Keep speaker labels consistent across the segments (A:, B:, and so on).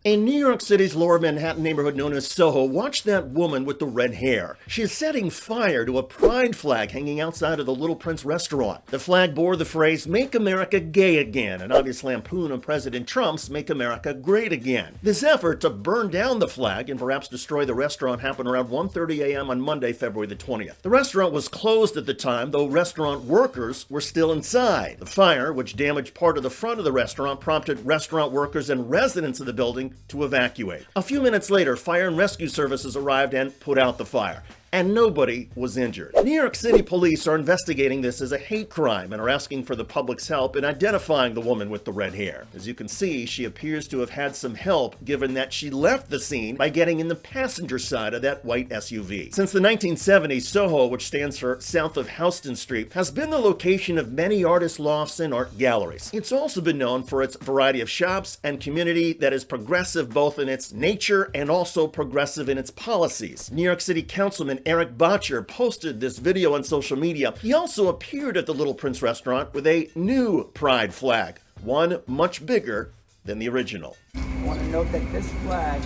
A: In New York City's lower Manhattan neighborhood known as Soho, watch that woman with the red hair. She is setting fire to a pride flag hanging outside of the Little Prince restaurant. The flag bore the phrase, "Make America Gay Again," an obvious lampoon of President Trump's "Make America Great Again." This effort to burn down the flag and perhaps destroy the restaurant happened around 1:30 a.m. on Monday, February the 20th. The restaurant was closed at the time, though restaurant workers were still inside. The fire, which damaged part of the front of the restaurant, prompted restaurant workers and residents of the building to evacuate. A few minutes later, fire and rescue services arrived and put out the fire. And nobody was injured. New York City police are investigating this as a hate crime and are asking for the public's help in identifying the woman with the red hair. As you can see, she appears to have had some help given that she left the scene by getting in the passenger side of that white SUV. Since the 1970s, Soho, which stands for South of Houston Street, has been the location of many artist lofts and art galleries. It's also been known for its variety of shops and community that is progressive both in its nature and also progressive in its policies. New York City Councilman Eric Botcher posted this video on social media. He also appeared at the Little Prince restaurant with a new pride flag, one much bigger than the original.
B: I want to note that this flag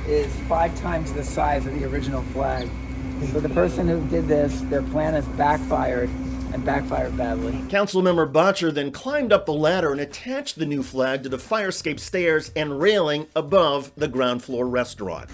B: is 5 times the size of the original flag. So the person who did this, their plan has backfired and backfired badly.
A: Councilmember Botcher then climbed up the ladder and attached the new flag to the fire escape stairs and railing above the ground floor restaurant.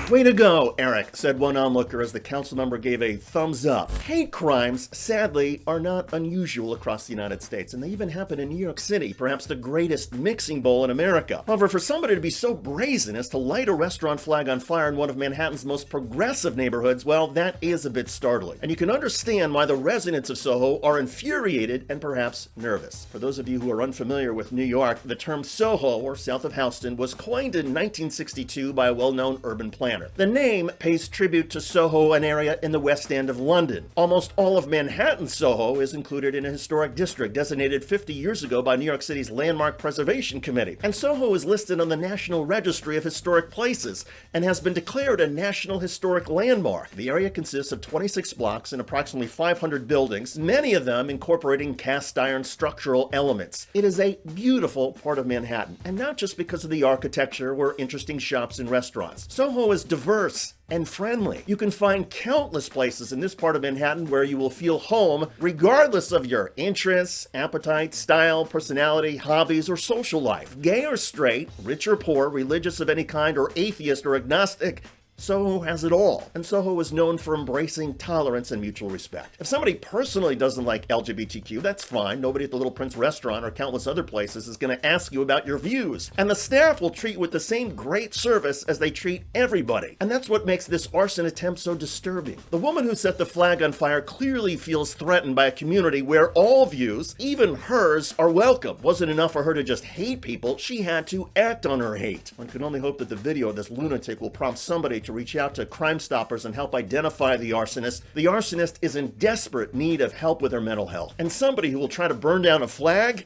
A: "Way to go, Eric," said one onlooker as the council member gave a thumbs up. Hate crimes, sadly, are not unusual across the United States, and they even happen in New York City, perhaps the greatest mixing bowl in America. However, for somebody to be so brazen as to light a restaurant flag on fire in one of Manhattan's most progressive neighborhoods, well, that is a bit startling. And you can understand why the residents of Soho are infuriated and perhaps nervous. For those of you who are unfamiliar with New York, the term Soho, or South of Houston, was coined in 1962 by a well-known urban planner. The name pays tribute to Soho, an area in the West End of London. Almost all of Manhattan's Soho is included in a historic district designated 50 years ago by New York City's Landmark Preservation Committee. And Soho is listed on the National Registry of Historic Places and has been declared a National Historic Landmark. The area consists of 26 blocks and approximately 500 buildings, many of them incorporating cast iron structural elements. It is a beautiful part of Manhattan, and not just because of the architecture or interesting shops and restaurants. Soho is diverse and friendly. You can find countless places in this part of Manhattan where you will feel home regardless of your interests, appetite, style, personality, hobbies, or social life. Gay or straight, rich or poor, religious of any kind, or atheist or agnostic, Soho has it all, and Soho is known for embracing tolerance and mutual respect. If somebody personally doesn't like LGBTQ, that's fine. Nobody at the Little Prince restaurant or countless other places is going to ask you about your views. And the staff will treat you with the same great service as they treat everybody. And that's what makes this arson attempt so disturbing. The woman who set the flag on fire clearly feels threatened by a community where all views, even hers, are welcome. Wasn't enough for her to just hate people, she had to act on her hate. One can only hope that the video of this lunatic will prompt somebody to reach out to Crime Stoppers and help identify the arsonist. The arsonist is in desperate need of help with her mental health. And somebody who will try to burn down a flag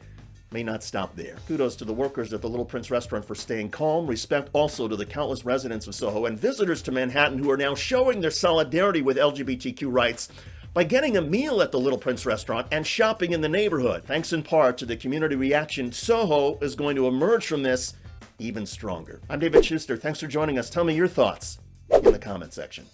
A: may not stop there. Kudos to the workers at the Little Prince restaurant for staying calm. Respect also to the countless residents of Soho and visitors to Manhattan who are now showing their solidarity with LGBTQ rights by getting a meal at the Little Prince restaurant and shopping in the neighborhood. Thanks in part to the community reaction, Soho is going to emerge from this even stronger. I'm David Shuster. Thanks for joining us. Tell me your thoughts in the comment section.